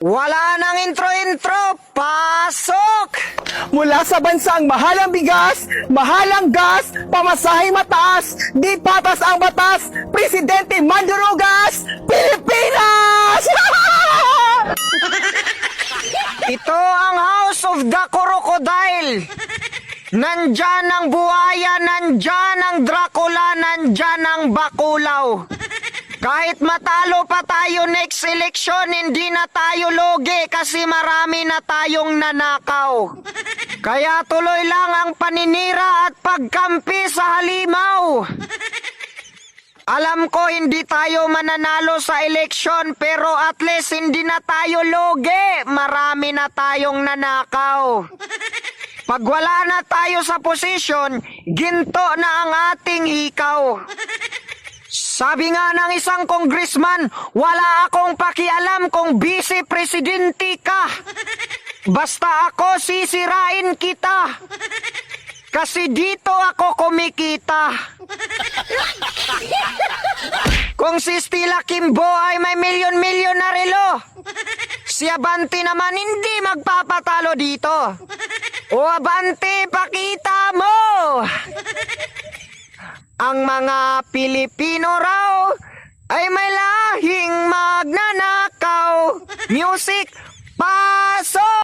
Wala nang intro-intro, pasok! Mula sa bansang mahalang bigas, mahalang gas, pamasahe mataas, di patas ang batas, Presidente Mandurugas, Pilipinas! Ito ang House of the Crocodile. Nandyan ang buhaya, nandyan ang Dracula, nandyan ang Bakulaw. Kahit matalo pa tayo next election, hindi na tayo loge kasi marami na tayong nanakaw. Kaya tuloy lang ang paninira at pagkampi sa halimaw. Alam ko hindi tayo mananalo sa eleksyon pero at least hindi na tayo loge. Marami na tayong nanakaw. Pag wala na tayo sa posisyon, ginto na ang ating hikaw. Sabi nga ng isang congressman, wala akong pakialam kung vice-presidente ka. Basta ako sisirain kita. Kasi dito ako kumikita. Kung si Stella Kimbo ay may milyon-milyon na relo, si Abante naman hindi magpapatalo dito. O Abante, pakita mo! Ang mga Pilipino raw ay may lahing magnanakaw. Music, pasok!